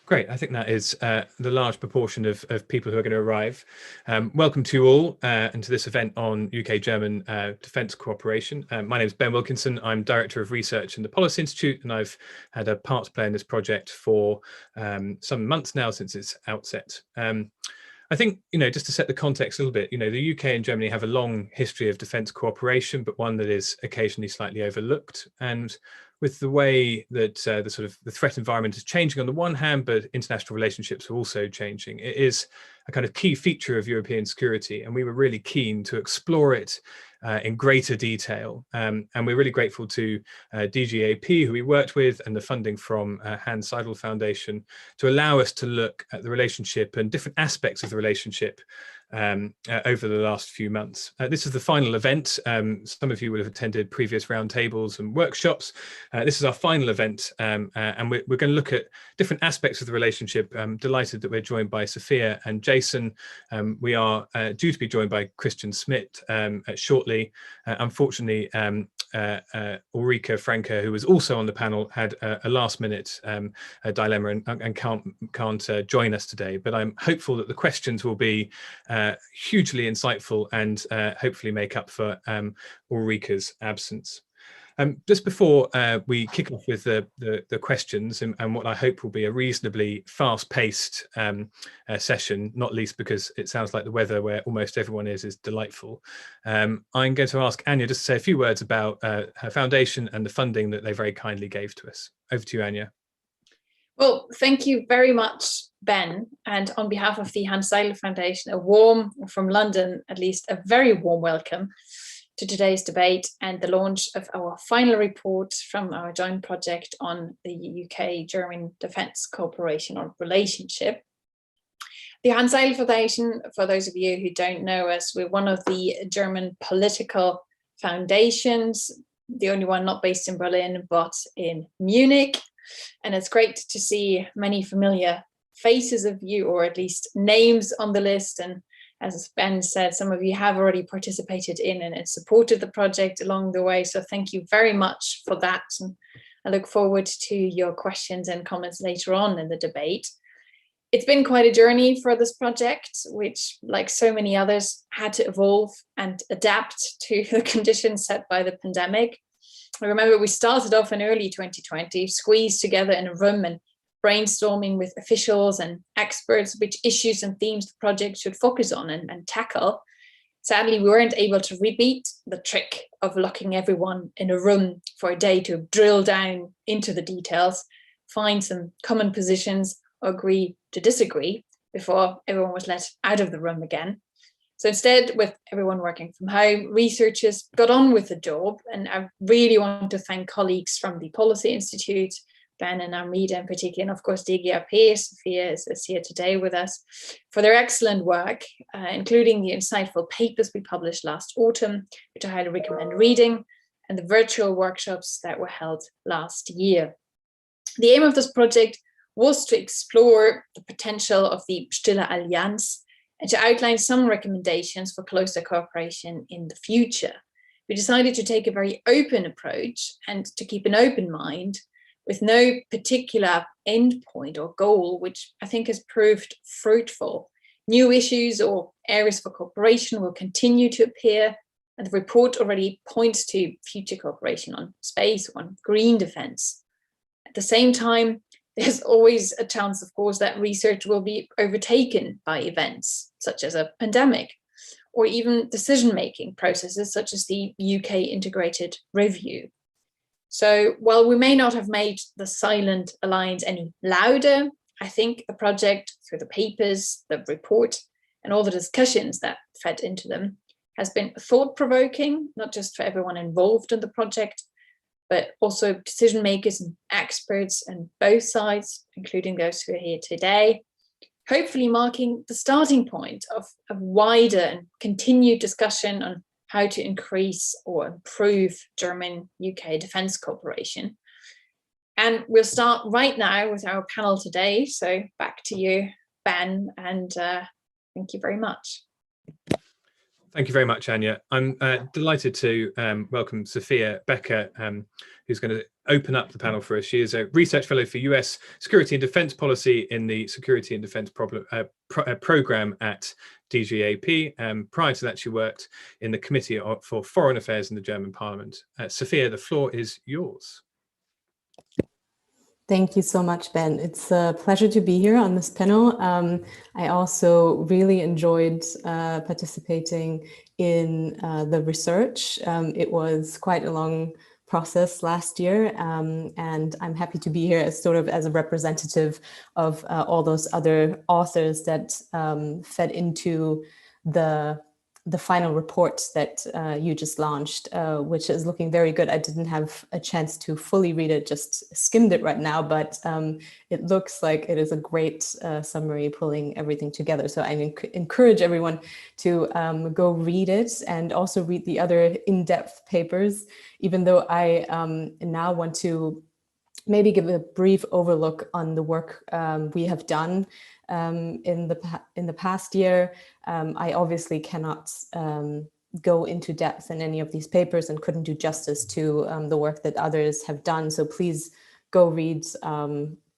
Great. I think that is the large proportion of people who are going to arrive. Welcome to you all and to this event on UK-German defence cooperation. My name is Ben Wilkinson. I'm Director of Research in the Policy Institute, and I've had a part to play in this project for some months now since its outset. I think, just to set the context a little bit, the UK and Germany have a long history of defence cooperation, but one that is occasionally slightly overlooked. And with the way that the threat environment is changing on the one hand, but international relationships are also changing, it is a kind of key feature of European security. And we were really keen to explore it in greater detail. And we're really grateful to DGAP, who we worked with, and the funding from Hans Seidel Foundation to allow us to look at the relationship and different aspects of the relationship over the last few months. This is the final event. Some of you will have attended previous roundtables and workshops. This is our final event, and we're going to look at different aspects of the relationship. I'm delighted that we're joined by Sophia and Jason. We are due to be joined by Christian Schmidt shortly. Unfortunately, Ulrike Franke, who was also on the panel, had a last-minute dilemma and can't join us today. But I'm hopeful that the questions will be hugely insightful and hopefully make up for Ulrike's absence. Just before we kick off with the questions and what I hope will be a reasonably fast-paced session, not least because it sounds like the weather where almost everyone is delightful, I'm going to ask Anya just to say a few words about her foundation and the funding that they very kindly gave to us. Over to you, Anya. Well, thank you very much, Ben. And on behalf of the Hans Seidel Foundation, a warm, from London at least, a very warm welcome to today's debate and the launch of our final report from our joint project on the UK-German defence cooperation or relationship. The Hans Seidel Foundation, for those of you who don't know us, we're one of the German political foundations, the only one not based in Berlin, but in Munich. And it's great to see many familiar faces of you, or at least names on the list. And as Ben said, some of you have already participated in and supported the project along the way. So thank you very much for that. And I look forward to your questions and comments later on in the debate. It's been quite a journey for this project, which, like so many others, had to evolve and adapt to the conditions set by the pandemic. I remember we started off in early 2020, squeezed together in a room and brainstorming with officials and experts which issues and themes the project should focus on and tackle. Sadly, we weren't able to repeat the trick of locking everyone in a room for a day to drill down into the details, find some common positions, or agree to disagree before everyone was let out of the room again. So instead, with everyone working from home, researchers got on with the job. And I really want to thank colleagues from the Policy Institute, Ben and Amrita in particular, and of course DGAP, Sophia is here today with us, for their excellent work, including the insightful papers we published last autumn, which I highly recommend reading, and the virtual workshops that were held last year. The aim of this project was to explore the potential of the Stille Allianz and to outline some recommendations for closer cooperation in the future. We decided to take a very open approach and to keep an open mind with no particular endpoint or goal, which I think has proved fruitful. New issues or areas for cooperation will continue to appear, and the report already points to future cooperation on space, on green defense. At the same time, there's always a chance, of course, that research will be overtaken by events such as a pandemic, or even decision-making processes such as the UK integrated review. So while we may not have made the silent alliance any louder, I think the project, through the papers, the report, and all the discussions that fed into them, has been thought-provoking, not just for everyone involved in the project, but also decision makers and experts on both sides, including those who are here today, hopefully marking the starting point of a wider and continued discussion on how to increase or improve German-UK defence cooperation. And we'll start right now with our panel today. So back to you, Ben, and thank you very much. Thank you very much, Anya. I'm delighted to welcome Sophia Becker, who's going to open up the panel for us. She is a research fellow for US security and defense policy in the Security and Defense Program at DGAP. Prior to that, she worked in the Committee for Foreign Affairs in the German Parliament. Sophia, the floor is yours. Thank you so much, Ben. It's a pleasure to be here on this panel. I also really enjoyed participating in the research. It was quite a long process last year, and I'm happy to be here as a representative of all those other authors that fed into the final report that you just launched, which is looking very good. I didn't have a chance to fully read it, just skimmed it right now, but it looks like it is a great summary pulling everything together. So I encourage everyone to go read it and also read the other in-depth papers, even though I now want to maybe give a brief overlook on the work we have done in the past year. I obviously cannot go into depth in any of these papers and couldn't do justice to the work that others have done. So please go read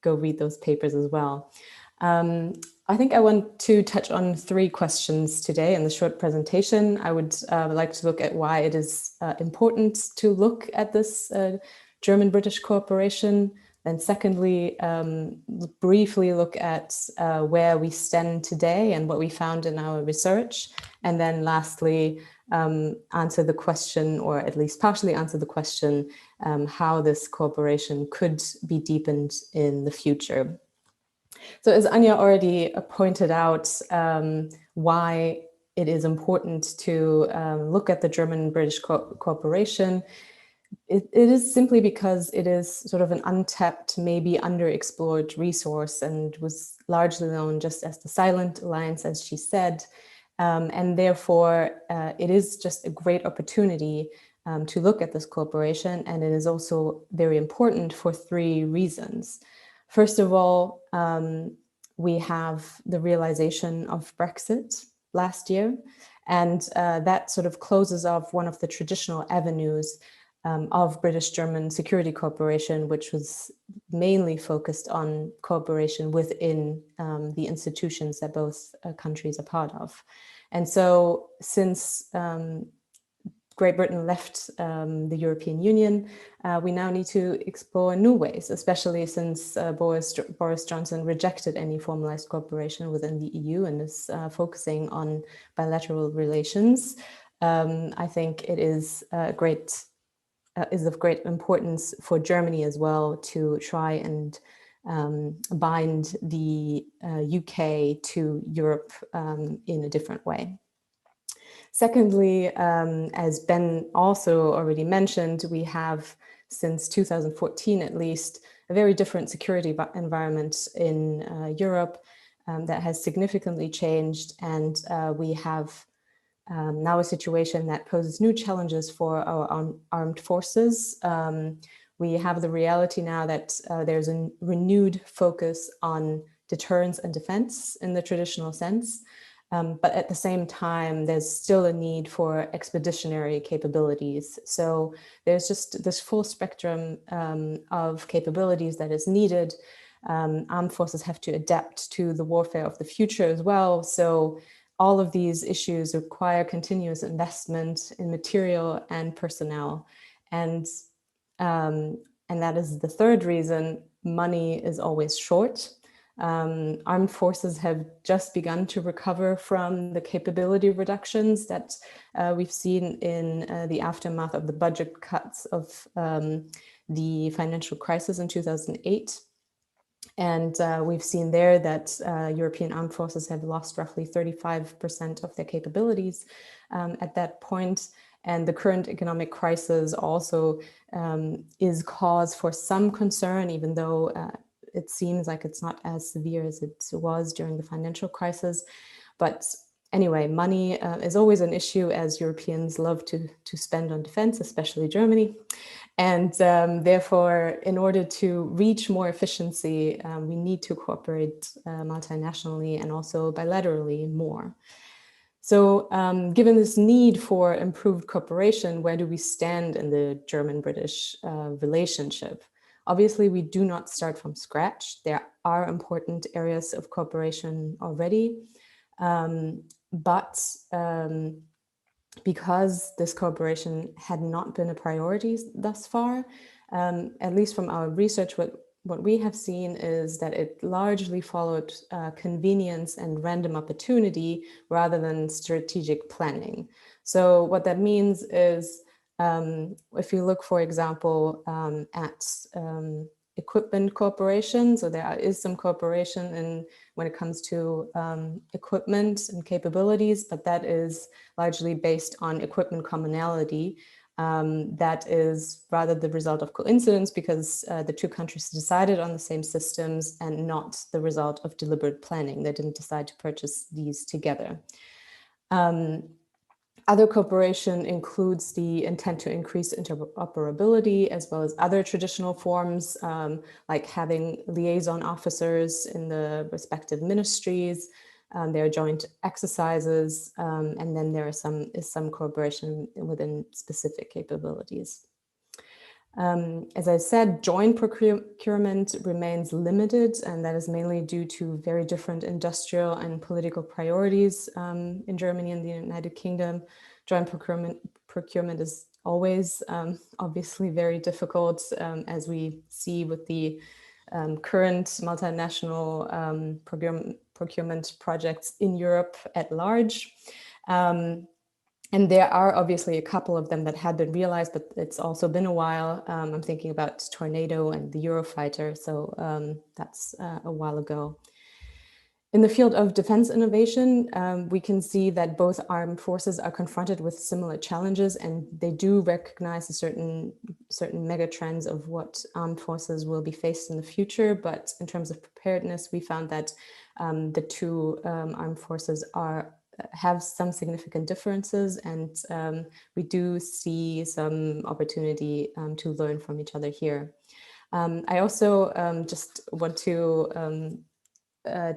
those papers as well. I think I want to touch on 3 questions today in the short presentation. I would like to look at why it is important to look at this German-British cooperation. And secondly, briefly look at where we stand today and what we found in our research. And then lastly, answer the question, or at least partially answer the question, how this cooperation could be deepened in the future. So as Anya already pointed out, why it is important to look at the German-British cooperation, it is simply because it is sort of an untapped, maybe underexplored resource, and was largely known just as the Silent Alliance, as she said. And therefore, it is just a great opportunity to look at this cooperation. And it is also very important for 3 reasons. First of all, we have the realization of Brexit last year, and that sort of closes off one of the traditional avenues of British-German security cooperation, which was mainly focused on cooperation within the institutions that both countries are part of. And so since Great Britain left the European Union, we now need to explore new ways, especially since Boris Johnson rejected any formalized cooperation within the EU and is focusing on bilateral relations. I think it is of great importance for Germany as well to try and bind the UK to Europe in a different way. Secondly, as Ben also already mentioned, we have, since 2014 at least, a very different security environment in Europe that has significantly changed, and we have now a situation that poses new challenges for our armed forces. We have the reality now that there's a renewed focus on deterrence and defense in the traditional sense. But at the same time, there's still a need for expeditionary capabilities. So there's just this full spectrum of capabilities that is needed. Armed forces have to adapt to the warfare of the future as well. So all of these issues require continuous investment in material and personnel. And that is the third reason: money is always short. Armed forces have just begun to recover from the capability reductions that we've seen in the aftermath of the budget cuts of the financial crisis in 2008. And we've seen there that European armed forces have lost roughly 35% of their capabilities at that point. And the current economic crisis also is cause for some concern, even though it seems like it's not as severe as it was during the financial crisis. But anyway, money is always an issue, as Europeans love to spend on defense, especially Germany. And therefore, in order to reach more efficiency, we need to cooperate multinationally and also bilaterally more. So given this need for improved cooperation, where do we stand in the German-British relationship? Obviously, we do not start from scratch. There are important areas of cooperation already, but because this cooperation had not been a priority thus far, at least from our research, what we have seen is that it largely followed convenience and random opportunity rather than strategic planning. So what that means is if you look, for example, at equipment cooperation, so there is some cooperation when it comes to equipment and capabilities, but that is largely based on equipment commonality. That is rather the result of coincidence because the two countries decided on the same systems and not the result of deliberate planning. They didn't decide to purchase these together. Other cooperation includes the intent to increase interoperability, as well as other traditional forms, like having liaison officers in the respective ministries. There are joint exercises, and then there is some cooperation within specific capabilities. As I said, joint procurement remains limited, and that is mainly due to very different industrial and political priorities in Germany and the United Kingdom. Joint procurement is always obviously very difficult, as we see with the current multinational procurement projects in Europe at large. And there are obviously a couple of them that had been realized, but it's also been a while. I'm thinking about Tornado and the Eurofighter, so that's a while ago. In the field of defense innovation, we can see that both armed forces are confronted with similar challenges, and they do recognize a certain mega trends of what armed forces will be faced in the future. But in terms of preparedness, we found that the two armed forces have some significant differences, and we do see some opportunity to learn from each other here. I also just want to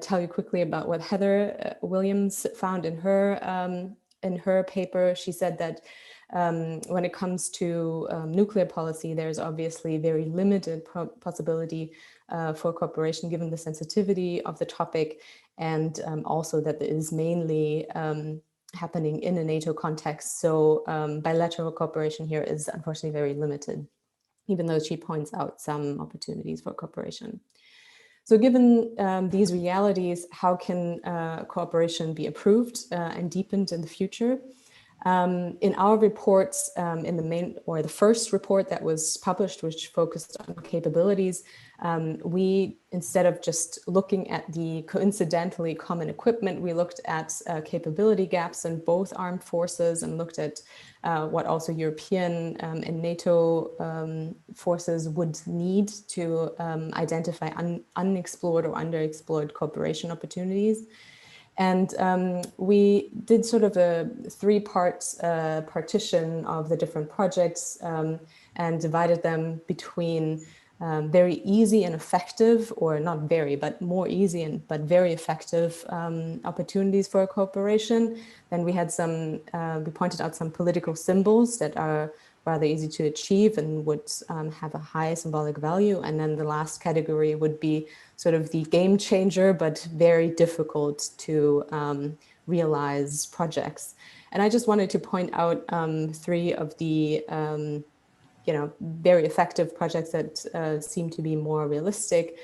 tell you quickly about what Heather Williams found in her paper. She said that when it comes to nuclear policy, there's obviously very limited possibility for cooperation given the sensitivity of the topic, and also that it is mainly happening in a NATO context. So bilateral cooperation here is unfortunately very limited, even though she points out some opportunities for cooperation. So given these realities, how can cooperation be improved and deepened in the future? In our reports, in the first report that was published, which focused on capabilities, we, instead of just looking at the coincidentally common equipment, we looked at capability gaps in both armed forces and looked at what also European and NATO forces would need to identify unexplored or underexplored cooperation opportunities. And we did sort of a three-part partition of the different projects and divided them between very easy and effective, or not very, but more easy but very effective opportunities for cooperation. Then we had we pointed out some political symbols that are rather easy to achieve and would have a high symbolic value. And then the last category would be sort of the game changer, but very difficult to realize projects. And I just wanted to point out three of the very effective projects that seem to be more realistic.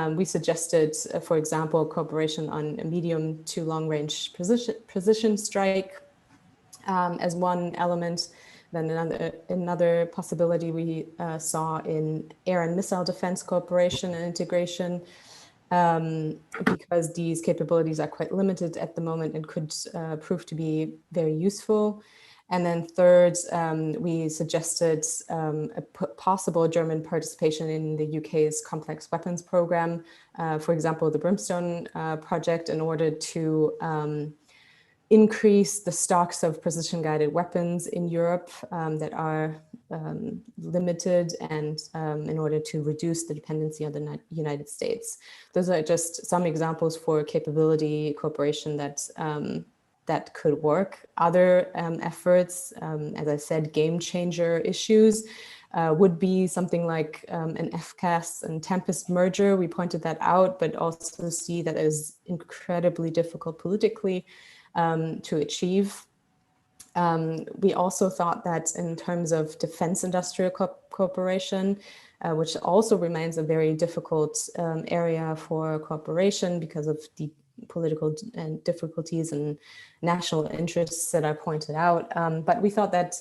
We suggested, for example, cooperation on a medium to long range precision strike as one element. Then another possibility we saw in air and missile defense cooperation and integration, because these capabilities are quite limited at the moment and could prove to be very useful. And then third, we suggested a possible German participation in the UK's complex weapons program, for example, the Brimstone project, in order to increase the stocks of precision-guided weapons in Europe that are limited, and in order to reduce the dependency on the United States. Those are just some examples for capability cooperation that that could work. Other efforts, as I said, game changer issues, would be something like an FCAS and Tempest merger. We pointed that out, but also see that is incredibly difficult politically to achieve. We also thought that in terms of defense industrial cooperation, which also remains a very difficult area for cooperation because of the political difficulties and national interests that I pointed out. But we thought that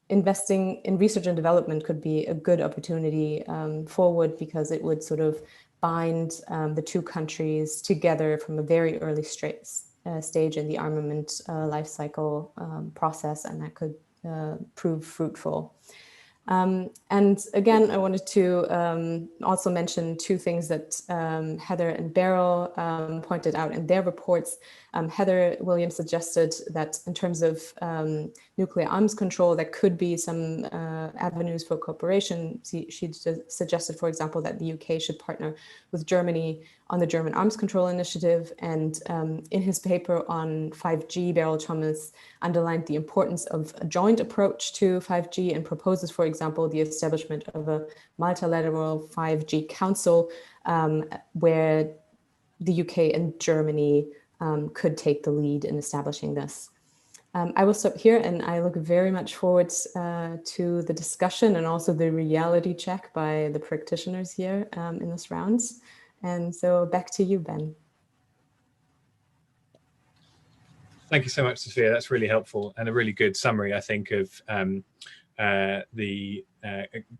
investing in research and development could be a good opportunity forward, because it would sort of bind the two countries together from a very early stage in the armament life cycle process, and that could prove fruitful. And again, I wanted to also mention two things that Heather and Beryl pointed out in their reports. Heather Williams suggested that in terms of nuclear arms control, there could be some avenues for cooperation. She suggested, for example, that the UK should partner with Germany on the German Arms Control Initiative. And in his paper on 5G, Beryl Thomas underlined the importance of a joint approach to 5G and proposes, for example, the establishment of a multilateral 5G council where the UK and Germany could take the lead in establishing this. I will stop here, and I look very much forward to the discussion and also the reality check by the practitioners here in this round. And so back to you, Ben. Thank you so much, Sophia. That's really helpful and a really good summary, I think, of the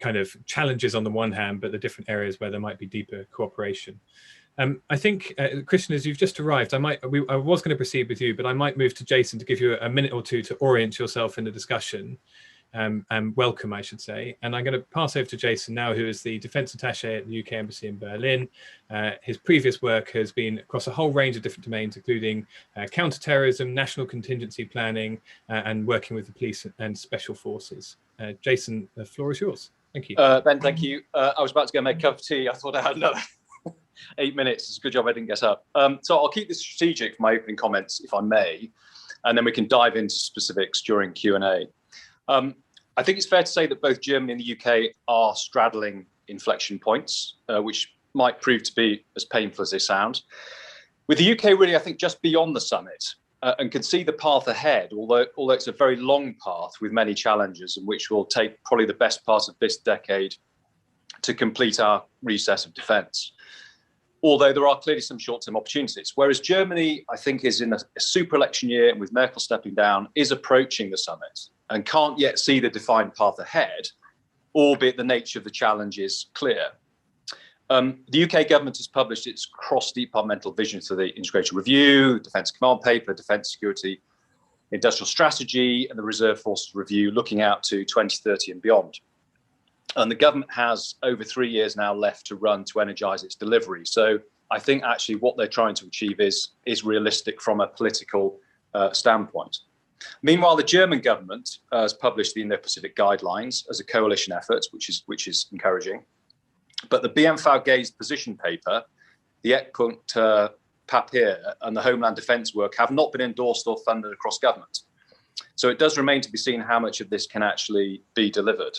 kind of challenges on the one hand, but the different areas where there might be deeper cooperation. I think, Christian, as you've just arrived, I was going to proceed with you, but I might move to Jason to give you a minute or two to orient yourself in the discussion, and welcome, I should say. And I'm going to pass over to Jason now, who is the Defence Attaché at the UK Embassy in Berlin. His previous work has been across a whole range of different domains, including counterterrorism, national contingency planning, and working with the police and special forces. Jason, the floor is yours. Thank you. Ben, thank you. I was about to go make a cup of tea. I thought I had another 8 minutes. It's a good job I didn't get up. So I'll keep this strategic for my opening comments, if I may, and then we can dive into specifics during Q&A. I think it's fair to say that both Germany and the UK are straddling inflection points, which might prove to be as painful as they sound. With the UK really, I think, just beyond the summit, and can see the path ahead, although it's a very long path with many challenges, and which will take probably the best part of this decade to complete our recess of defence. Although there are clearly some short-term opportunities. Whereas Germany, I think, is in a super election year, and with Merkel stepping down, is approaching the summit and can't yet see the defined path ahead, albeit the nature of the challenge is clear. The UK government has published its cross-departmental vision for the integrated review, Defence Command Paper, Defence Security Industrial Strategy, and the Reserve Forces Review, looking out to 2030 and beyond. And the government has over 3 years now left to run to energise its delivery. So I think actually what they're trying to achieve is realistic from a political standpoint. Meanwhile, the German government has published the Indo-Pacific Guidelines as a coalition effort, which is encouraging. But the BMVG's position paper, the Eckpunkte Papier, and the Homeland Defence work have not been endorsed or funded across government. So it does remain to be seen how much of this can actually be delivered.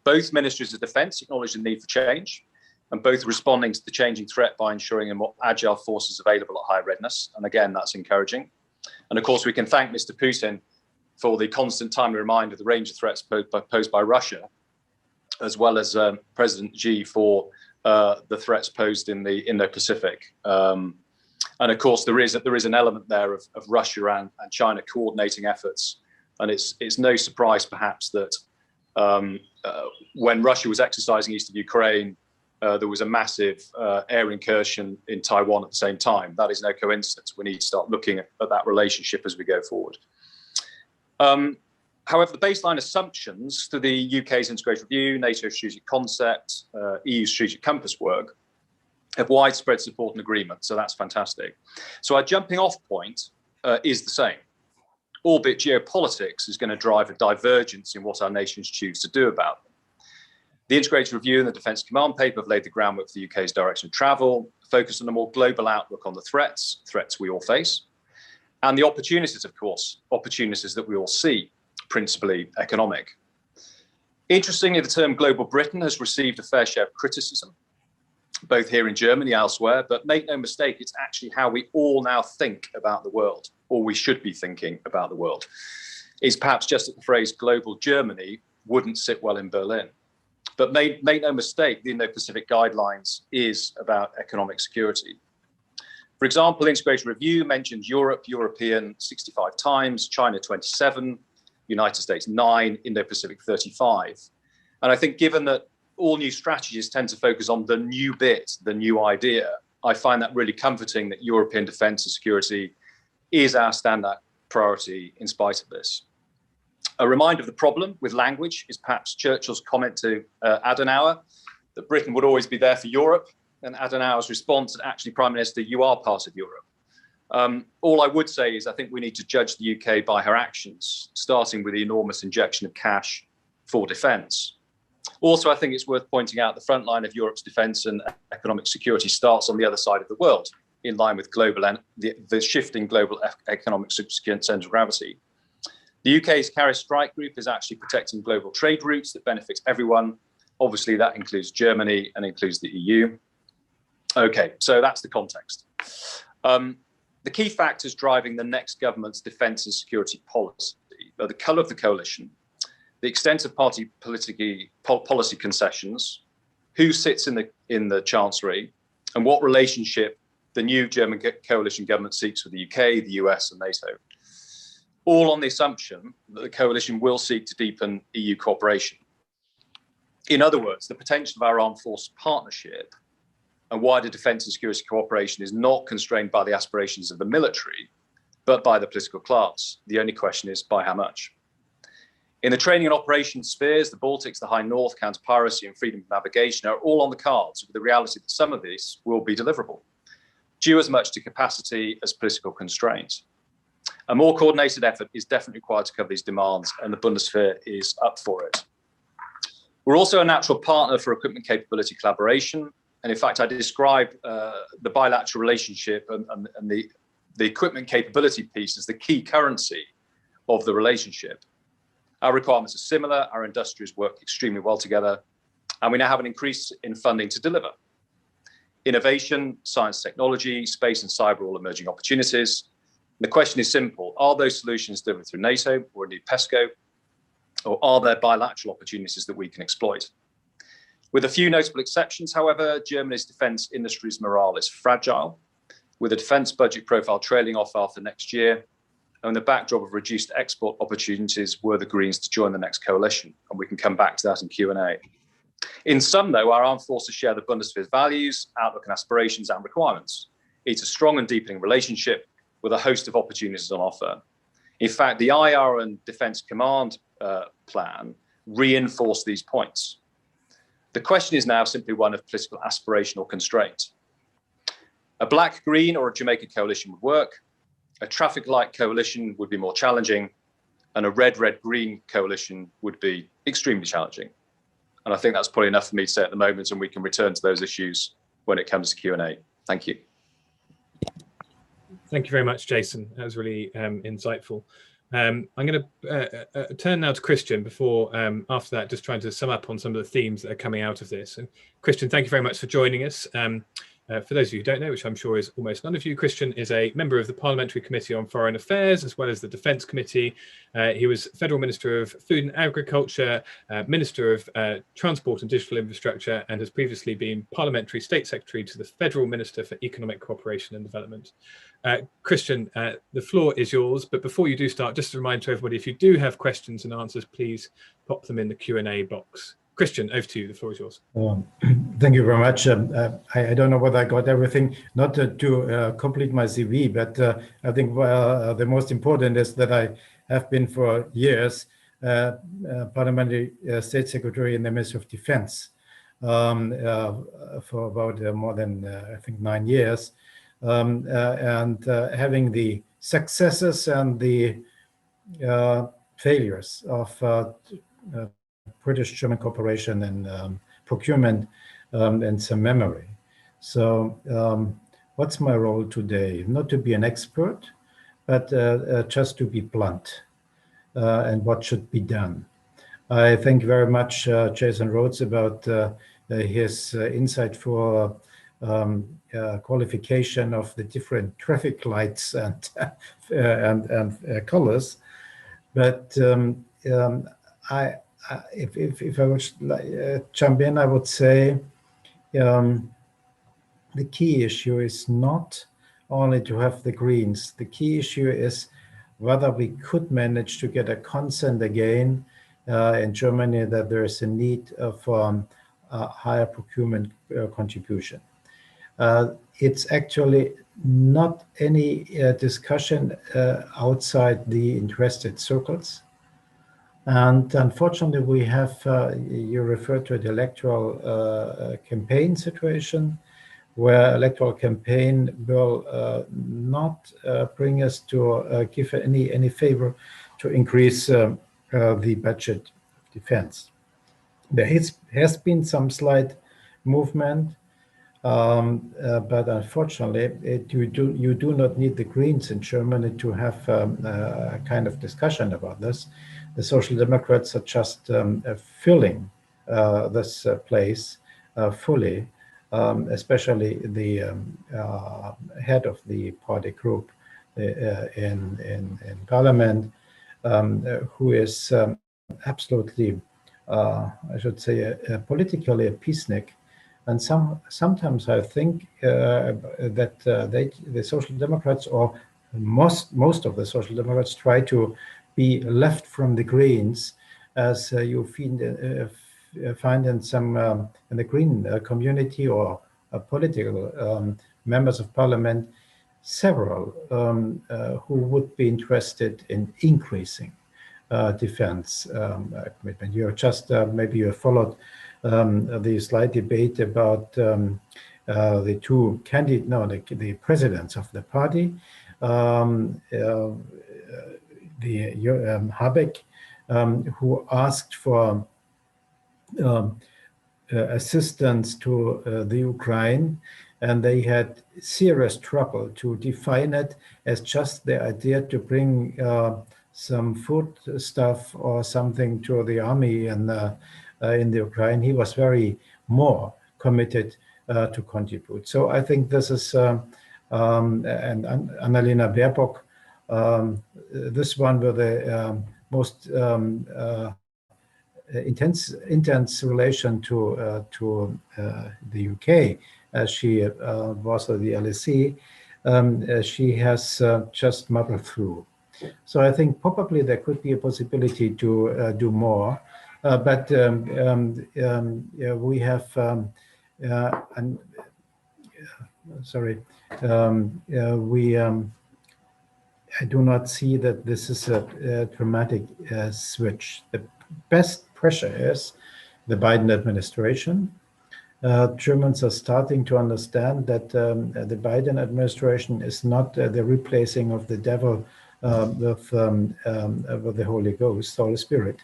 Both ministries of defence acknowledge the need for change, and both responding to the changing threat by ensuring a more agile forces available at high readiness. And again, that's encouraging. And of course, we can thank Mr. Putin for the constant timely reminder of the range of threats posed by Russia, as well as President Xi for the threats posed in the Indo-Pacific. And of course, there is an element there of Russia and China coordinating efforts. And it's no surprise, perhaps, that when Russia was exercising east of Ukraine, there was a massive air incursion in Taiwan at the same time. That is no coincidence. We need to start looking at that relationship as we go forward. However, the baseline assumptions to the UK's integrated review, NATO strategic concept, EU strategic compass work have widespread support and agreement. So that's fantastic. So our jumping off point is the same, albeit geopolitics is going to drive a divergence in what our nations choose to do about them. The integrated review and the Defence Command Paper have laid the groundwork for the UK's direction of travel, focused on a more global outlook on the threats we all face, And the opportunities, of course, opportunities that we all see, principally economic. Interestingly, the term Global Britain has received a fair share of criticism, both here in Germany, elsewhere, but make no mistake, it's actually how we all now think about the world, or we should be thinking about the world. It's perhaps just that the phrase Global Germany wouldn't sit well in Berlin. But make no mistake, the Indo-Pacific Guidelines is about economic security. For example, Integration Review mentions Europe, European 65 times, China 27, United States 9, Indo-Pacific 35. And I think given that all new strategies tend to focus on the new bit, the new idea, I find that really comforting that European defence and security is our standout priority in spite of this. A reminder of the problem with language is perhaps Churchill's comment to Adenauer that Britain would always be there for Europe, and Adenauer's response that actually, Prime Minister, you are part of Europe. All I would say is I think we need to judge the UK by her actions, starting with the enormous injection of cash for defence. Also, I think it's worth pointing out the front line of Europe's defence and economic security starts on the other side of the world, in line with global and the shifting global economic centre of gravity. The UK's Carrier Strike Group is actually protecting global trade routes that benefits everyone. Obviously, that includes Germany and includes the EU. Okay, so that's the context. The key factors driving the next government's defence and security policy are the colour of the coalition, the extent of party policy concessions, who sits in the Chancellery, and what relationship the new German coalition government seeks with the UK, the US, and NATO. All on the assumption that the coalition will seek to deepen EU cooperation. In other words, the potential of our armed force partnership and wider defence and security cooperation is not constrained by the aspirations of the military, but by the political class. The only question is by how much. In the training and operations spheres, the Baltics, the High North, counter-piracy and freedom of navigation are all on the cards, with the reality that some of these will be deliverable, due as much to capacity as political constraints. A more coordinated effort is definitely required to cover these demands, and the Bundeswehr is up for it. We're also a natural partner for equipment capability collaboration. And in fact, I describe the bilateral relationship and the equipment capability piece as the key currency of the relationship. Our requirements are similar, our industries work extremely well together, and we now have an increase in funding to deliver. Innovation, science, technology, space and cyber are all emerging opportunities. The question is simple: are those solutions delivered through NATO or a new PESCO, or are there bilateral opportunities that we can exploit? With a few notable exceptions, however, Germany's defence industry's morale is fragile, with a defence budget profile trailing off after next year, and the backdrop of reduced export opportunities were the Greens to join the next coalition, and we can come back to that in Q&A. In sum, though, our armed forces share the Bundeswehr's values, outlook and aspirations and requirements. It's a strong and deepening relationship with a host of opportunities on offer. In fact, the IR and Defence Command plan reinforce these points. The question is now simply one of political aspiration or constraint. A black-green or a Jamaica coalition would work. A traffic light coalition would be more challenging, and a red-red-green coalition would be extremely challenging. And I think that's probably enough for me to say at the moment, and we can return to those issues when it comes to Q&A. Thank you. Thank you very much, Jason. That was really insightful. I'm going to turn now to Christian before, after that, just trying to sum up on some of the themes that are coming out of this. And Christian, thank you very much for joining us. For those of you who don't know, which I'm sure is almost none of you, Christian is a member of the Parliamentary Committee on Foreign Affairs, as well as the Defence Committee. He was Federal Minister of Food and Agriculture, Minister of Transport and Digital Infrastructure, and has previously been Parliamentary State Secretary to the Federal Minister for Economic Cooperation and Development. Christian, the floor is yours, but before you do start, just a reminder to everybody, if you do have questions and answers, please pop them in the Q&A box. Christian, over to you. The floor is yours. Thank you very much. I don't know whether I got everything, not to complete my CV, but I think the most important is that I have been for years Parliamentary State Secretary in the Ministry of Defense for about more than, I think, 9 years, and having the successes and the failures of British-German cooperation and procurement and some memory. So what's my role today? Not to be an expert, but just to be blunt and what should be done. I thank very much Jason Rhodes about his insight for qualification of the different traffic lights and colors. But if I would jump in, I would say the key issue is not only to have the Greens. The key issue is whether we could manage to get a consent again in Germany that there is a need for higher procurement contribution. It's actually not any discussion outside the interested circles. And unfortunately, we have, you referred to the electoral campaign situation, where electoral campaign will not bring us to give any favor to increase the budget of defense. There has been some slight movement, but unfortunately, you do not need the Greens in Germany to have a kind of discussion about this. The Social Democrats are just filling this place fully, especially the head of the party group in Parliament, who is absolutely, I should say, politically a peacenik. And sometimes I think that the Social Democrats, or most of the Social Democrats, try to be left from the Greens, as you find in some in the Green community or political members of Parliament, several who would be interested in increasing defense commitment. You're just maybe you have followed the slight debate about the two candidates, no, the presidents of the party, Habeck, who asked for assistance to the Ukraine, and they had serious trouble to define it as just the idea to bring some food stuff or something to the army in the Ukraine. He was very more committed to contribute. So I think this is, and Annalena Baerbock, this one with the most intense relation to the UK, as she was at the LSE, she has just muddled through. So I think probably there could be a possibility to do more, but we have, I do not see that this is a dramatic switch. The best pressure is the Biden administration. Germans are starting to understand that the Biden administration is not the replacing of the devil with the Holy Ghost, Holy Spirit,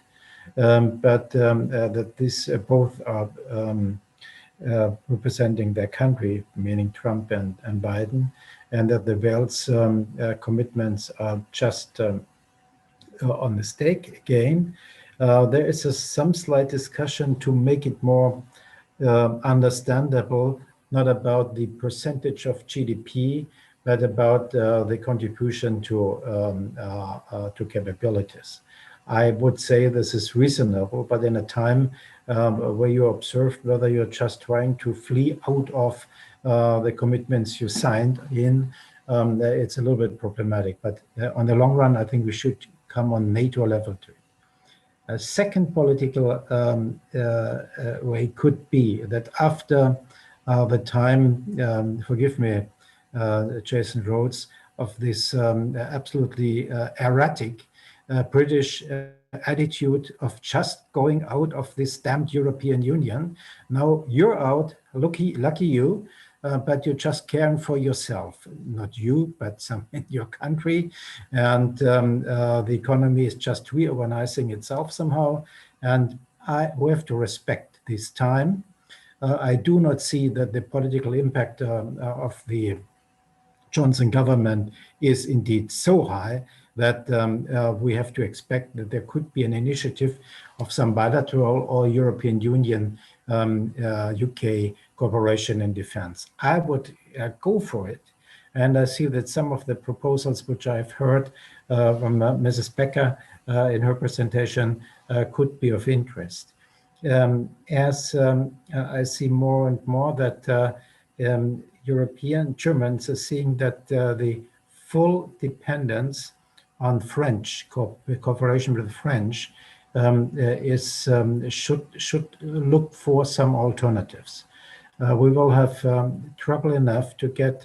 but that these both are representing their country, meaning Trump and Biden, and that the Wells commitments are just on the stake again. There is some slight discussion to make it more understandable, not about the percentage of GDP, but about the contribution to capabilities. I would say this is reasonable, but in a time where you observe whether you're just trying to flee out of the commitments you signed in, it's a little bit problematic. But on the long run, I think we should come on NATO level to it. A second political way could be that after the time, forgive me, Jason Rhodes, of this absolutely erratic British attitude of just going out of this damned European Union. Now you're out, lucky you, but you're just caring for yourself. Not you, but some in your country. And the economy is just reorganizing itself somehow. And we have to respect this time. I do not see that the political impact of the Johnson government is indeed so high that we have to expect that there could be an initiative of some bilateral or European Union UK cooperation in defense. I would go for it. And I see that some of the proposals which I've heard from Mrs. Becker in her presentation could be of interest. As I see more and more that European Germans are seeing that the full dependence on French cooperation with the French should look for some alternatives. We will have trouble enough to get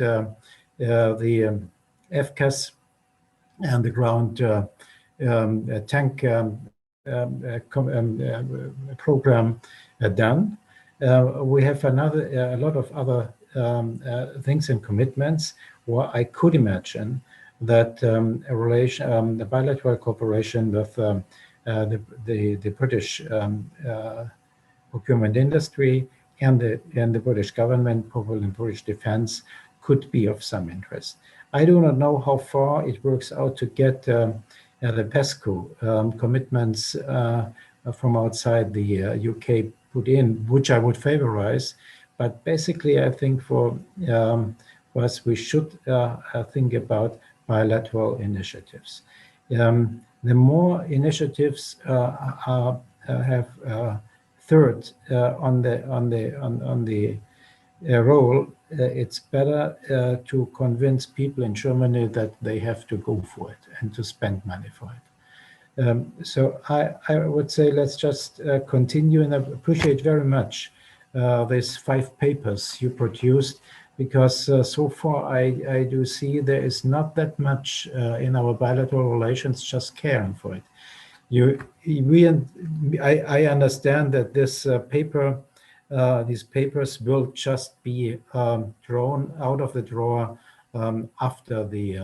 the FCAS and the ground tank program done. We have a lot of other things and commitments where I could imagine that the bilateral cooperation with the British procurement industry and the British government, probably in British defense, could be of some interest. I do not know how far it works out to get the PESCO commitments from outside the UK put in, which I would favorize. But basically, I think for us, we should think about bilateral initiatives. The more initiatives have third on the role, it's better to convince people in Germany that they have to go for it and to spend money for it. So I would say let's just continue, and I appreciate very much these 5 papers you produced, because so far I do see there is not that much in our bilateral relations just caring for it. I understand that this these papers will just be drawn out of the drawer after the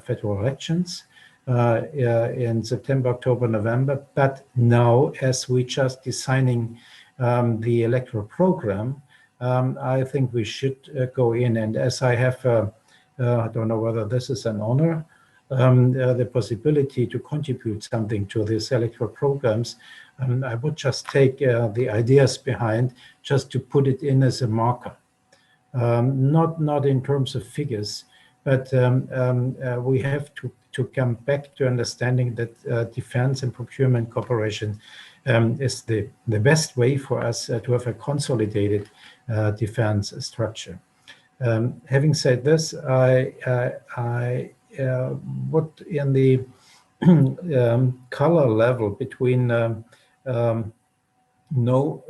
federal elections in September, October, November. But now, as we just designing the electoral program, I think we should go in. And as I have, I don't know whether this is an honor, the possibility to contribute something to these electoral programs, I would just take the ideas behind just to put it in as a marker, not in terms of figures, but we have to come back to understanding that defense and procurement cooperation is the best way for us to have a consolidated defense structure. Having said this, I would in the color level between no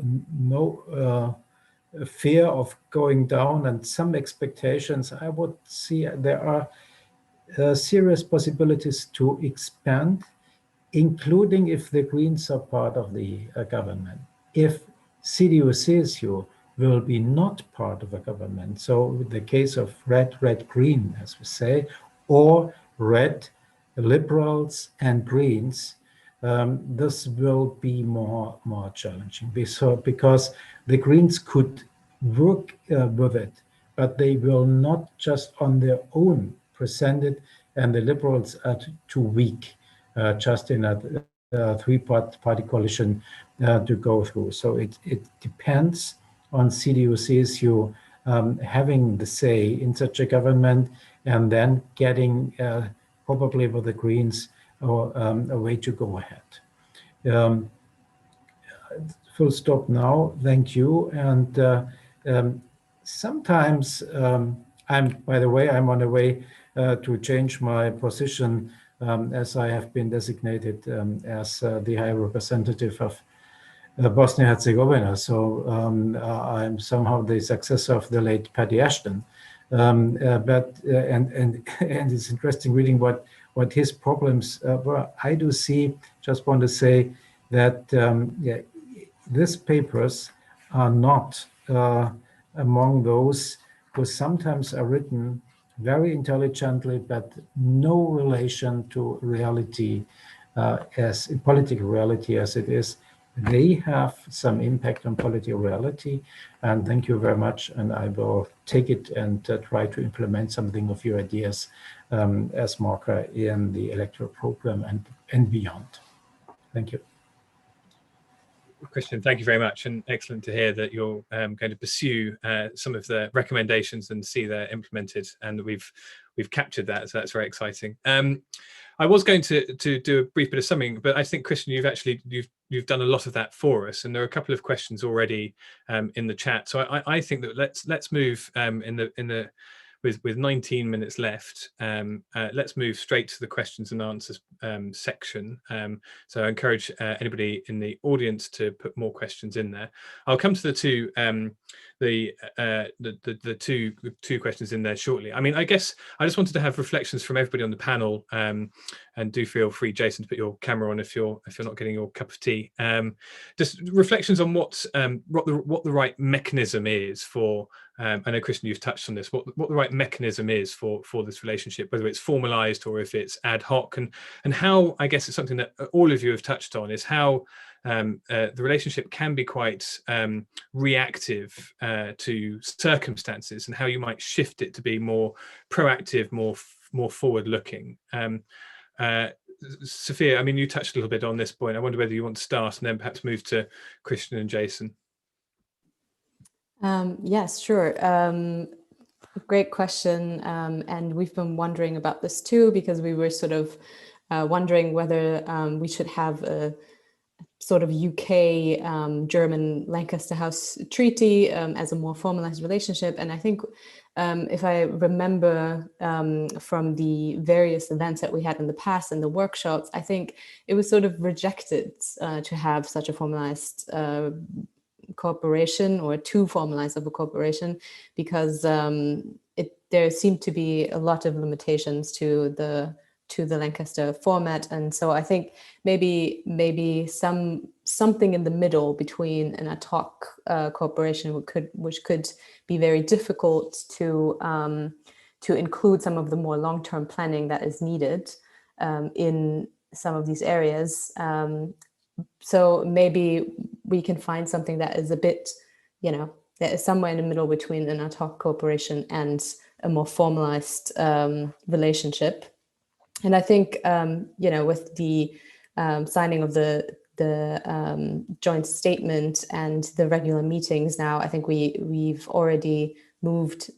fear of going down and some expectations, I would see there are serious possibilities to expand, including if the Greens are part of the government. If CDU-CSU will be not part of the government, so with the case of red, green, as we say, or red, liberals and Greens, this will be more challenging. Because the Greens could work with it, but they will not just on their own present it, and the liberals are too weak just in a three-party coalition to go through. So it depends on CDU-CSU having the say in such a government, and then getting probably with the Greens a way to go ahead. Full stop now. Thank you. And sometimes by the way, I'm on the way to change my position as I have been designated as the High Representative of Bosnia-Herzegovina. So I'm somehow the successor of the late Patty Ashton. But it's interesting reading what his problems were. I do see, just want to say that these papers are not among those who sometimes are written very intelligently, but no relation to reality, as in political reality as it is. they have some impact on political reality. And thank you very much. And I will take it and try to implement something of your ideas as marker in the electoral program and beyond. Thank you. Christian, thank you very much, and excellent to hear that you're going to pursue some of the recommendations and see they're implemented, and we've captured that, so that's very exciting. I was going to do a brief bit of summing, but I think, Christian, you've done a lot of that for us, and there are a couple of questions already in the chat. So I think that let's move with 19 minutes left. Let's move straight to the questions and answers section. So I encourage anybody in the audience to put more questions in there. I'll come to the two questions in there shortly. I mean, I guess I just wanted to have reflections from everybody on the panel, and do feel free, Jason, to put your camera on if you're not getting your cup of tea. Just reflections on what the right mechanism is for. I know, Christian, you've touched on this. What the right mechanism is for this relationship, whether it's formalized or if it's ad hoc, and how, I guess it's something that all of you have touched on, is how the relationship can be quite reactive to circumstances, and how you might shift it to be more proactive, more forward-looking. Sophia, I mean, you touched a little bit on this point. I wonder whether you want to start and then perhaps move to Christian and Jason. Yes, sure. Great question. And we've been wondering about this too, because we were sort of wondering whether we should have a sort of UK German Lancaster House Treaty as a more formalized relationship. And I think if I remember from the various events that we had in the past and the workshops, I think it was sort of rejected to have such a formalized cooperation, or too formalized of a cooperation, because there seemed to be a lot of limitations to the Lancaster format. And so I think maybe something in the middle between an ad hoc cooperation which could be very difficult to include some of the more long-term planning that is needed in some of these areas. So maybe we can find something that is a bit, that is somewhere in the middle between an ad hoc cooperation and a more formalized relationship. And I think, with the signing of the joint statement and the regular meetings now, I think we've already moved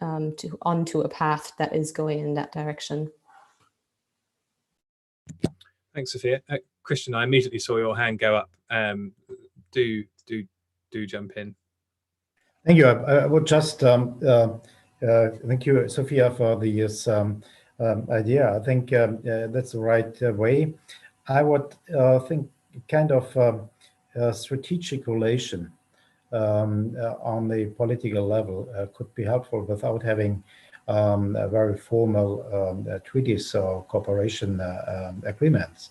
onto a path that is going in that direction. Thanks, Sophia. Christian, I immediately saw your hand go up. Do jump in. Thank you. I would just thank you, Sophia, for this idea. I think that's the right way. I would think kind of strategic relation on the political level could be helpful without having very formal treaties or cooperation agreements.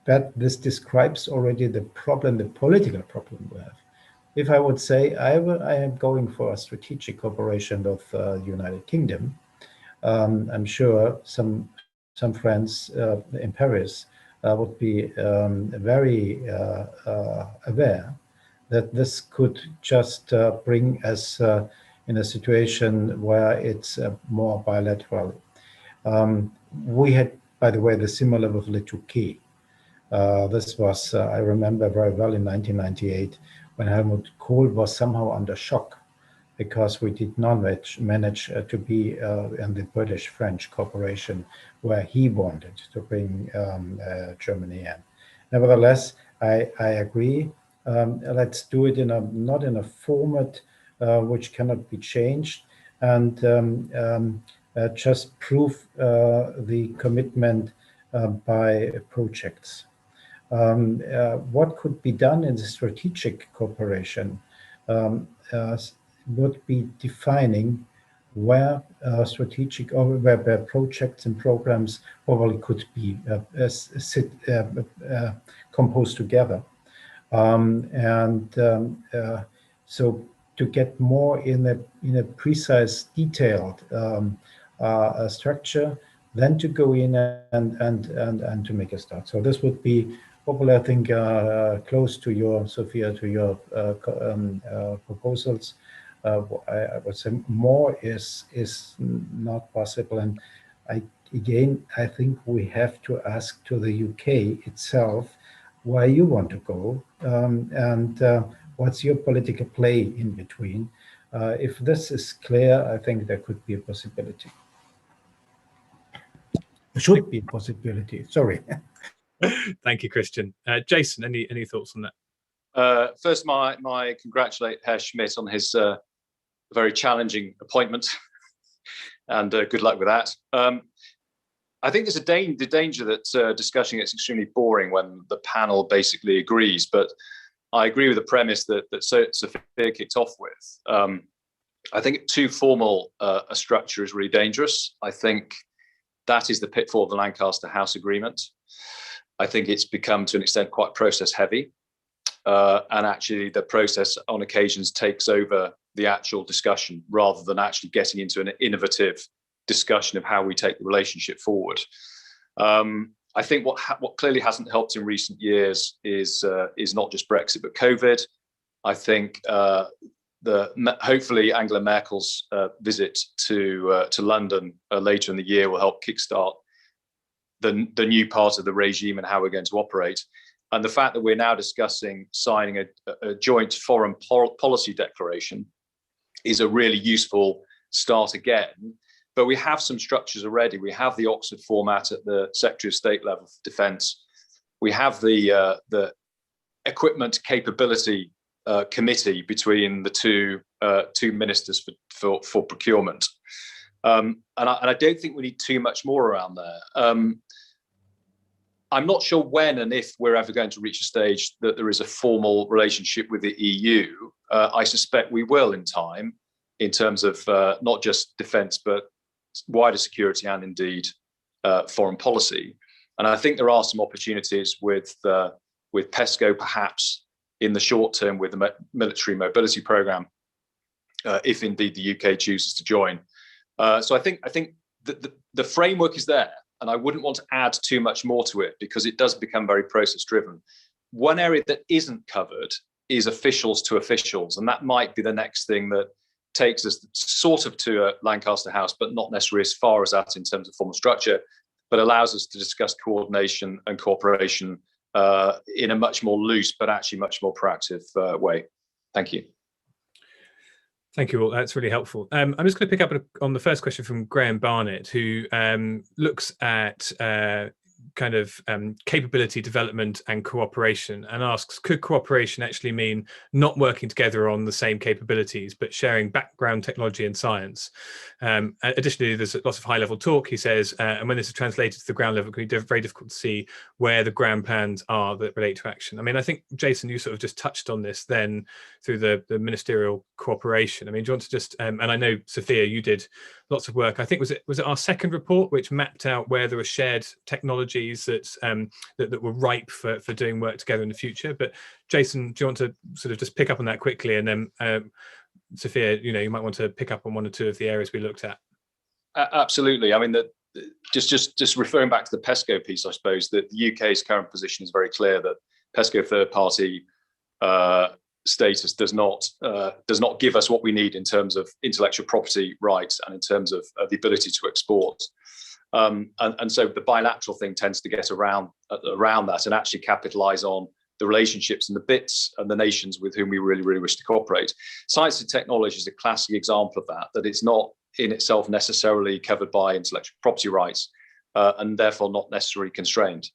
But this describes already the problem, the political problem we have. If I would say I am going for a strategic cooperation with the United Kingdom, I'm sure some friends in Paris would be very aware that this could just bring us in a situation where it's more bilateral. We had, by the way, the similar with Le Touquet. This was, I remember very well, in 1998, when Helmut Kohl was somehow under shock because we did not manage to be in the British-French cooperation where he wanted to bring Germany in. Nevertheless, I agree. Let's do it not in a format which cannot be changed, and just prove the commitment by projects. What could be done in the strategic cooperation would be defining where strategic or where projects and programs probably could be composed together, so to get more in a precise, detailed structure, then to go in and to make a start. So this would be probably, I think, close to your, Sophia, to your proposals. I would say more is not possible. And I think we have to ask to the UK itself why you want to go, and what's your political play in between. If this is clear, I think there could be a possibility. Should be a possibility. Sorry. Thank you, Christian. Jason, any thoughts on that? First, my congratulate Herr Schmidt on his very challenging appointment, and good luck with that. I think there's the danger that discussing it's extremely boring when the panel basically agrees, but I agree with the premise that Sophia kicked off with. I think too formal a structure is really dangerous. I think that is the pitfall of the Lancaster House Agreement. I think it's become, to an extent, quite process heavy. And actually, the process on occasions takes over the actual discussion rather than actually getting into an innovative discussion of how we take the relationship forward. I think what clearly hasn't helped in recent years is not just Brexit, but COVID. I think hopefully Angela Merkel's visit to London later in the year will help kickstart the new part of the regime and how we're going to operate. And the fact that we're now discussing signing a joint foreign policy declaration is a really useful start again. But we have some structures already. We have the Oxford format at the Secretary of State level for Defence. We have the Equipment Capability Committee between the two ministers for procurement. And I don't think we need too much more around there. I'm not sure when and if we're ever going to reach a stage that there is a formal relationship with the EU. I suspect we will in time, in terms of not just defence, but wider security and indeed foreign policy. And I think there are some opportunities with PESCO, perhaps in the short term, with the military mobility programme, if indeed the UK chooses to join. So I think the framework is there, and I wouldn't want to add too much more to it because it does become very process driven. One area that isn't covered is officials to officials, and that might be the next thing that takes us sort of to Lancaster House, but not necessarily as far as that in terms of formal structure, but allows us to discuss coordination and cooperation in a much more loose, but actually much more proactive way. Thank you. Thank you all. That's really helpful. I'm just going to pick up on the first question from Graham Barnett, who looks at kind of capability development and cooperation, and asks, could cooperation actually mean not working together on the same capabilities, but sharing background technology and science? Additionally, there's lots of high-level talk, he says, and when this is translated to the ground level, it can be very difficult to see where the ground plans are that relate to action. I mean, I think, Jason, you sort of just touched on this then through the ministerial cooperation. I mean, do you want to just, and I know, Sophia, you did lots of work. I think, was it our second report which mapped out where there were shared technologies that were ripe for doing work together in the future? But Jason, do you want to sort of just pick up on that quickly, and then Sophia, you might want to pick up on one or two of the areas we looked at. Absolutely. I mean, just referring back to the PESCO piece, I suppose that the UK's current position is very clear that PESCO third-party status does not give us what we need in terms of intellectual property rights and in terms of the ability to export. And so the bilateral thing tends to get around that and actually capitalise on the relationships and the bits and the nations with whom we really, really wish to cooperate. Science and technology is a classic example of that it's not in itself necessarily covered by intellectual property rights and therefore not necessarily constrained.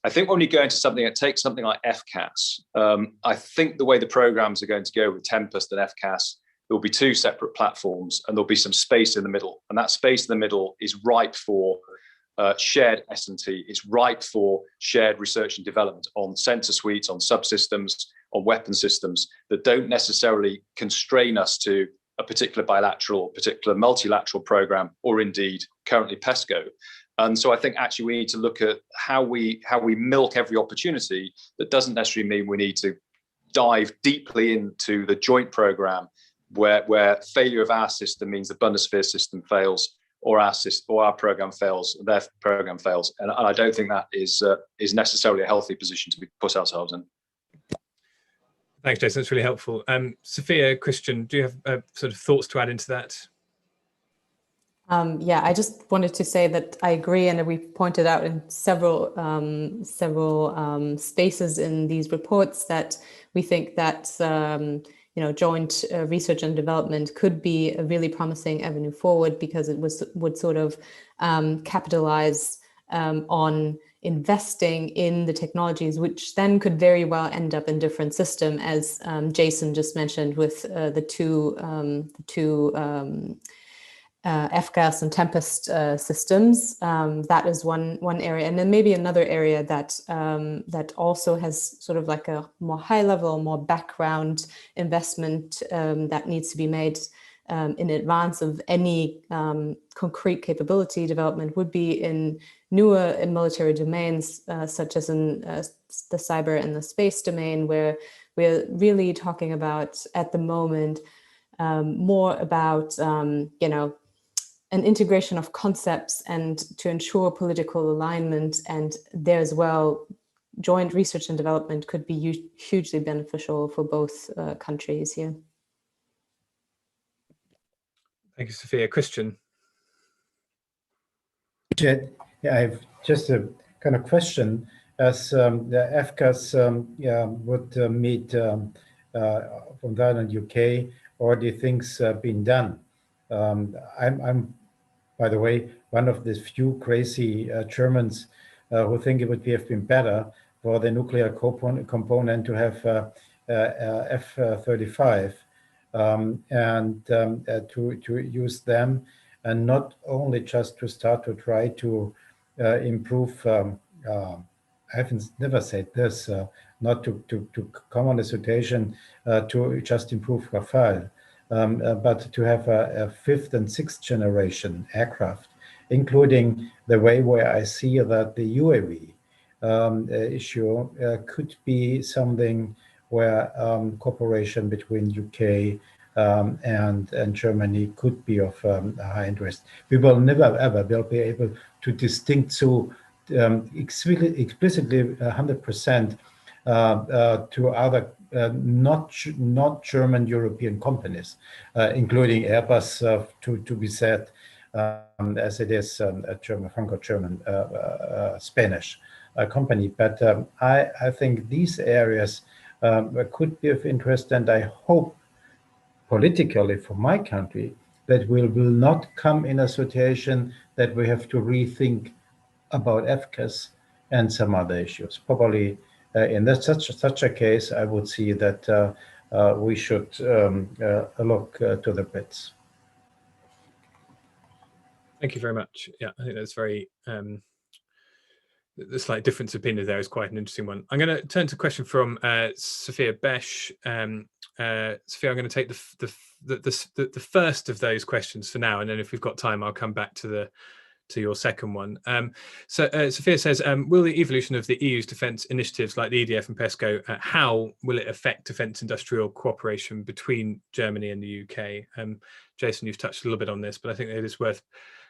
I think when you go into something that takes something like FCAS, I think the way the programs are going to go with Tempest and FCAS, there will be two separate platforms and there'll be some space in the middle. And that space in the middle is ripe for shared S&T. It's ripe for shared research and development on sensor suites, on subsystems, on weapon systems that don't necessarily constrain us to a particular bilateral or particular multilateral program, or indeed currently PESCO. And so I think actually we need to look at how we milk every opportunity. That doesn't necessarily mean we need to dive deeply into the joint program where failure of our system means the Bundeswehr system fails, or our program fails, their program fails, and I don't think that is necessarily a healthy position to put ourselves in. Thanks, Jason. That's really helpful. Sophia, Christian, do you have sort of thoughts to add into that? Yeah, I just wanted to say that I agree, and we've pointed out in several spaces in these reports that we think that joint research and development could be a really promising avenue forward, because it would sort of capitalize on investing in the technologies, which then could very well end up in different systems, as Jason just mentioned, with the two FCAS and Tempest systems. That is one area, and then maybe another area that that also has sort of like a more high level, more background investment that needs to be made in advance of any concrete capability development, would be in newer military domains, such as in the cyber and the space domain, where we're really talking about at the moment more about an integration of concepts and to ensure political alignment. And there as well, joint research and development could be hugely beneficial for both countries here. Thank you, Sophia. Christian. Yeah, I have just a kind of question. As the FCAS would meet from Ireland, UK, already things been done. I'm, by the way, one of the few crazy Germans who think it would have been better for the nuclear component to have F-35 and to use them, and not only just to start to try to improve. I haven't never said this, not to come on a situation to just improve Rafale. But to have a fifth and sixth generation aircraft, including the way where I see that the UAV issue could be something where cooperation between UK and Germany could be of high interest. We will never ever be able to distinct so explicitly 100% to other not German European companies, including Airbus, to be said, as it is a German, Franco-German, Spanish company. But I think these areas could be of interest, and I hope politically for my country that we will not come in a situation that we have to rethink about FCAS and some other issues. Probably in such a case, I would see that we should look to the Brits. Thank you very much. Yeah, I think that's very, the slight difference of opinion there is quite an interesting one. I'm going to turn to a question from Sophia Becker. Sophia, I'm going to take the first of those questions for now, and then if we've got time, I'll come back to your second one. Sophia says, will the evolution of the EU's defence initiatives like the EDF and PESCO, how will it affect defence industrial cooperation between Germany and the UK? Jason, you've touched a little bit on this, but I think it is worth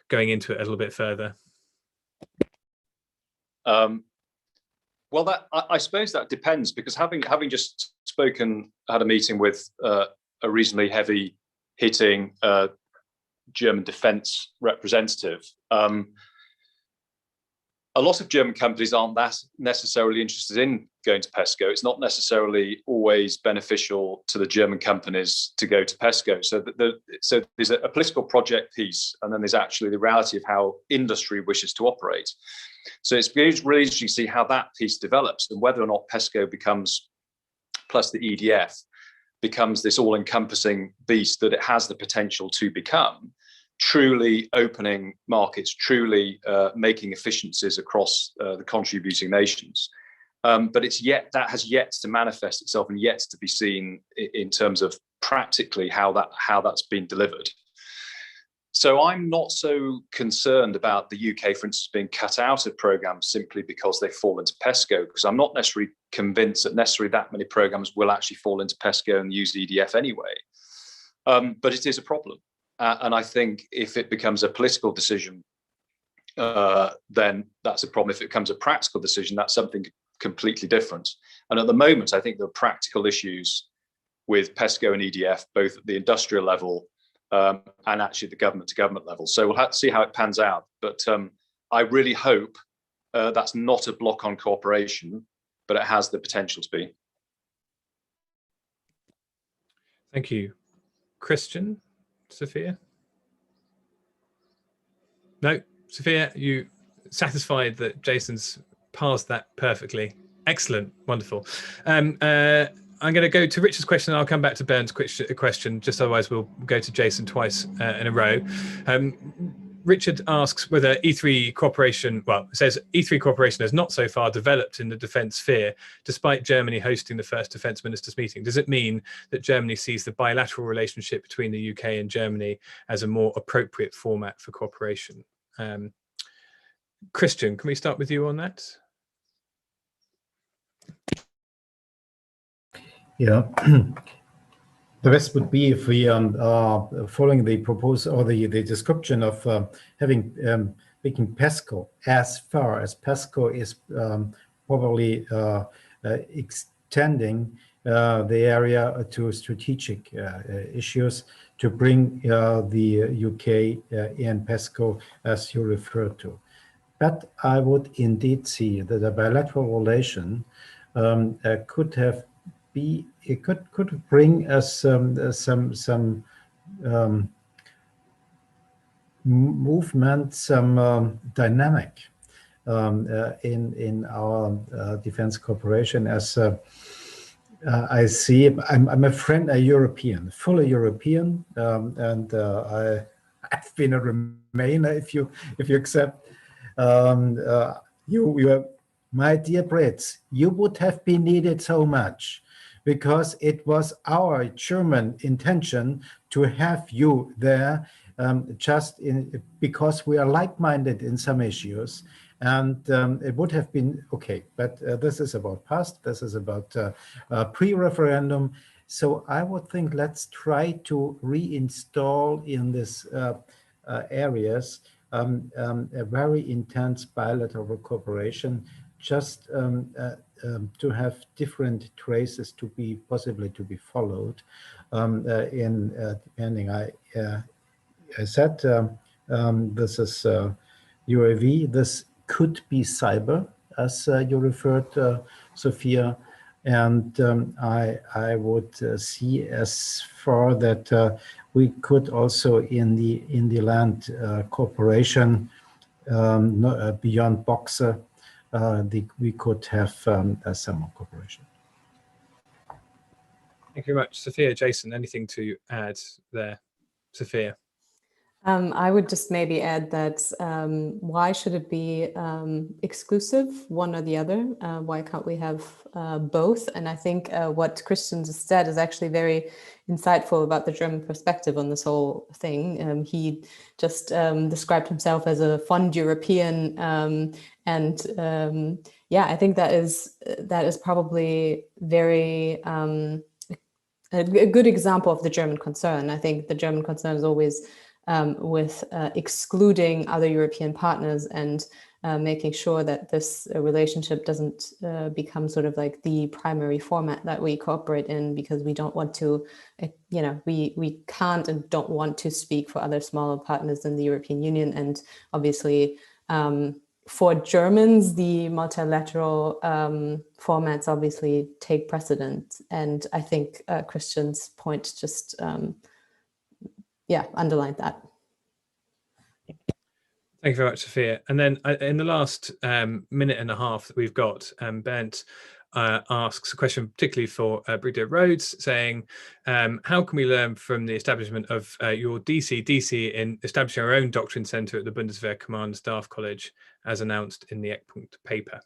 going into it a little bit further. Well, I suppose that depends, because having just had a meeting with a reasonably heavy hitting German defence representative. A lot of German companies aren't that necessarily interested in going to PESCO. It's not necessarily always beneficial to the German companies to go to PESCO. So there's a political project piece, and then there's actually the reality of how industry wishes to operate. So it's really interesting to see how that piece develops, and whether or not PESCO becomes, plus the EDF, becomes this all-encompassing beast that it has the potential to become, truly opening markets, truly making efficiencies across the contributing nations. But that has yet to manifest itself, and yet to be seen in terms of practically how that's been delivered. So I'm not so concerned about the UK, for instance, being cut out of programs simply because they fall into PESCO, because I'm not necessarily convinced that that many programs will actually fall into PESCO and use EDF anyway. But it is a problem. And I think if it becomes a political decision, then that's a problem. If it becomes a practical decision, that's something completely different. And at the moment, I think there are practical issues with PESCO and EDF, both at the industrial level and actually the government-to-government level. So we'll have to see how it pans out. But I really hope that's not a block on cooperation, but it has the potential to be. Thank you. Christian, Sophia? No, Sophia, you satisfied that Jason's parsed that perfectly? Excellent, wonderful. I'm going to go to Richard's question, and I'll come back to Bernd's question, just otherwise we'll go to Jason twice in a row. Richard asks whether E3 cooperation, well, it says E3 cooperation has not so far developed in the defence sphere, despite Germany hosting the first defence ministers meeting. Does it mean that Germany sees the bilateral relationship between the UK and Germany as a more appropriate format for cooperation? Christian, can we start with you on that? Yeah. The best would be if we, following the proposal or the description of making PESCO as far as PESCO is probably extending the area to strategic issues, to bring the UK in PESCO as you referred to. But I would indeed see that a bilateral relation could have it could bring us some movement, some dynamic in our defense cooperation. As I see, I'm a European, fully European, and I've been a Remainer, if you accept. You are, my dear Brits, you would have been needed so much, because it was our German intention to have you there, because we are like-minded in some issues, and it would have been okay. But this is about past. This is about pre-referendum. So I would think let's try to reinstall in this areas a very intense bilateral cooperation, just to have different traces to be possibly to be followed. Depending, I said this is UAV. This could be cyber, as you referred, Sophia, and I would see as far that we could also in the land cooperation beyond Boxer. We could have some more cooperation. Thank you very much. Sophia, Jason, anything to add there? Sophia? I would just maybe add that why should it be exclusive, one or the other? Why can't we have both? And I think what Christian just said is actually very insightful about the German perspective on this whole thing. He just described himself as a fond European, and yeah, I think that is probably very a good example of the German concern. I think the German concern is always with excluding other European partners and making sure that this relationship doesn't become sort of like the primary format that we cooperate in, because we don't want to, we can't and don't want to speak for other smaller partners in the European Union. And obviously, for Germans, the multilateral formats obviously take precedent. And I think Christian's point just underlined that. Thank you very much, Sophia. And then in the last minute and a half that we've got, Bernd asks a question particularly for Brigadier Rhodes, saying, how can we learn from the establishment of your DC in establishing our own doctrine centre at the Bundeswehr Command and Staff College, as announced in the Eckpunkt paper?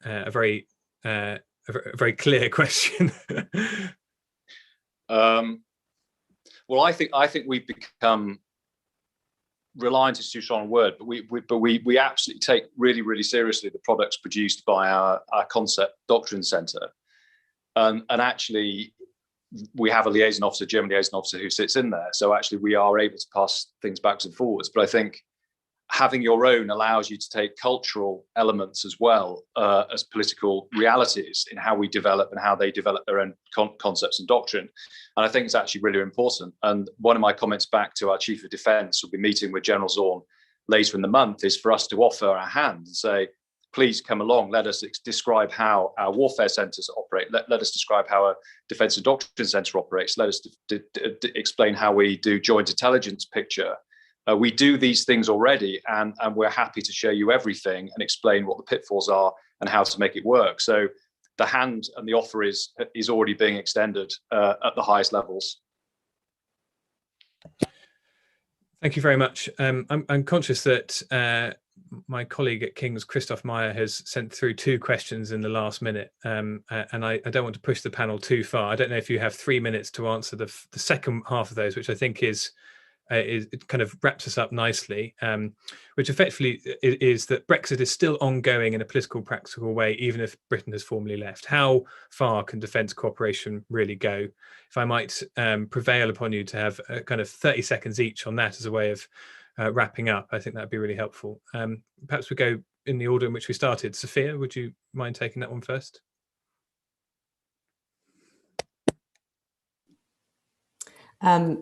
A very clear question. Well, I think we've become, reliant is too strong a word, but we absolutely take really, really seriously the products produced by our concept doctrine centre, and actually we have a liaison officer, German liaison officer, who sits in there. So actually we are able to pass things backwards and forwards. But I think having your own allows you to take cultural elements as well as political realities in how we develop and how they develop their own concepts and doctrine. And I think it's actually really important. And one of my comments back to our Chief of Defence, who'll be meeting with General Zorn later in the month, is for us to offer our hand and say, please come along, let us describe how our warfare centres operate, let us describe how our Defence and Doctrine Centre operates, let us explain how we do joint intelligence picture. We do these things already, and we're happy to show you everything and explain what the pitfalls are and how to make it work. So the hand and the offer is already being extended at the highest levels. Thank you very much. I'm conscious that my colleague at King's, Christoph Meyer, has sent through 2 questions in the last minute, and I don't want to push the panel too far. I don't know if you have 3 minutes to answer the second half of those, which I think is it kind of wraps us up nicely, which effectively is that Brexit is still ongoing in a political, practical way, even if Britain has formally left. How far can defence cooperation really go? If I might prevail upon you to have kind of 30 seconds each on that as a way of wrapping up, I think that'd be really helpful. Perhaps we go in the order in which we started. Sophia, would you mind taking that one first?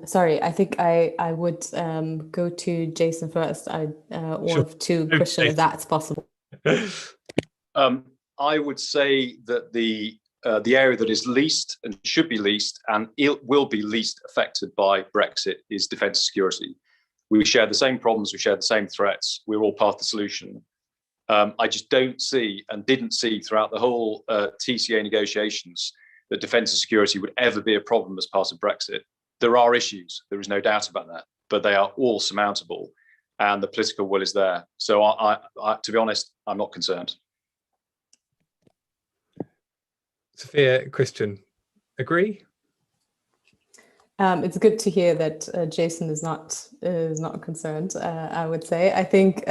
Sorry, I think I would go to Jason first, or to Christian, if that's possible. I would say that the area that is least and should be least and will be least affected by Brexit is defence and security. We share the same problems, we share the same threats, we're all part of the solution. I just don't see and didn't see throughout the whole TCA negotiations that defence and security would ever be a problem as part of Brexit. There are issues, there is no doubt about that, but they are all surmountable and the political will is there. So I to be honest, I'm not concerned. Sophia, Christian, agree? It's good to hear that Jason is not concerned. I would say I think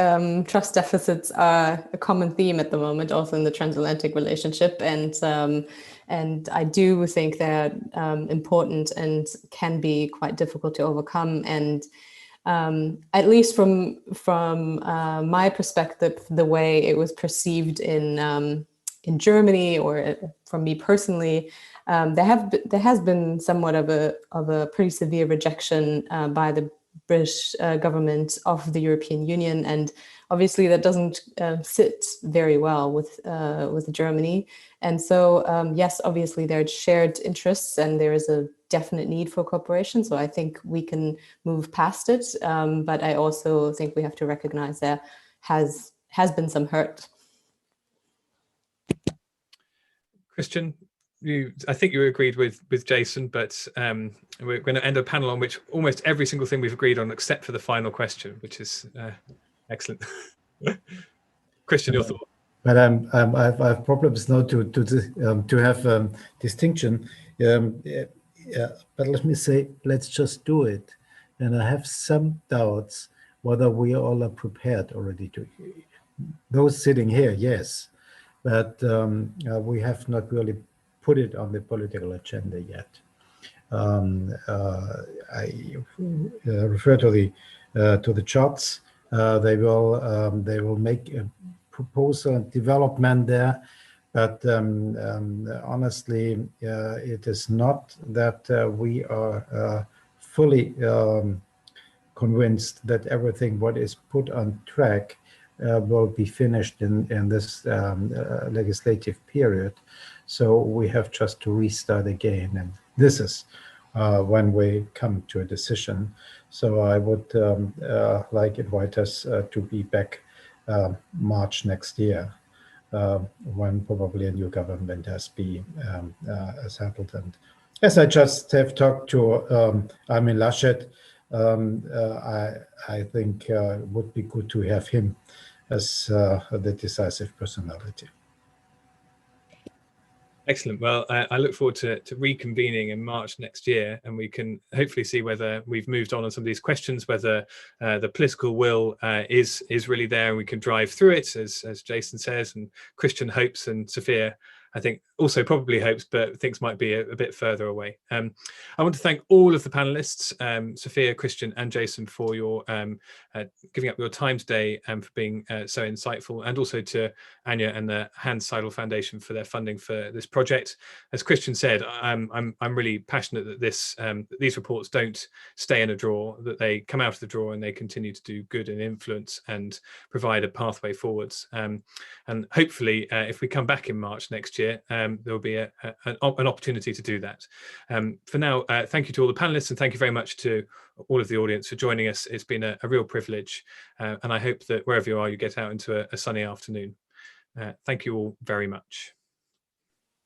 trust deficits are a common theme at the moment, also in the transatlantic relationship, and I do think they're important and can be quite difficult to overcome. And at least from my perspective, the way it was perceived in Germany, or from me personally, there has been somewhat of a pretty severe rejection by the British government of the European Union, and obviously that doesn't sit very well with Germany. And so yes, obviously there are shared interests and there is a definite need for cooperation. So I think we can move past it, but I also think we have to recognize there has been some hurt. Christian, I think you agreed with Jason, but we're going to end a panel on which almost every single thing we've agreed on, except for the final question, which is excellent. Christian, your thought? But I have problems now to have distinction. But let me say, let's just do it. And I have some doubts whether we all are prepared already to. Those sitting here, yes, but we have not really put it on the political agenda yet. I refer to the charts. They will make a proposal and development there, but honestly, it is not that we are fully convinced that everything what is put on track will be finished in this legislative period. So we have just to restart again, and this is when we come to a decision. So I would invite us to be back March next year, when probably a new government has been settled. And as I just have talked to Armin Laschet, I think it would be good to have him as the decisive personality. Excellent. Well, I look forward to reconvening in March next year, and we can hopefully see whether we've moved on some of these questions, whether the political will is really there, and we can drive through it, as Jason says, and Christian hopes, and Sophia I think also probably hopes, but things might be a bit further away. I want to thank all of the panelists, Sophia, Christian and Jason, for your giving up your time today and for being so insightful, and also to Anya and the Hans Seidel Foundation for their funding for this project. As Christian said, I'm really passionate that these reports don't stay in a drawer, that they come out of the drawer and they continue to do good and influence and provide a pathway forwards. And hopefully, if we come back in March next year, there will be an opportunity to do that. For now, thank you to all the panelists, and thank you very much to all of the audience for joining us. It's been a real privilege, and I hope that wherever you are, you get out into a sunny afternoon. Thank you all very much.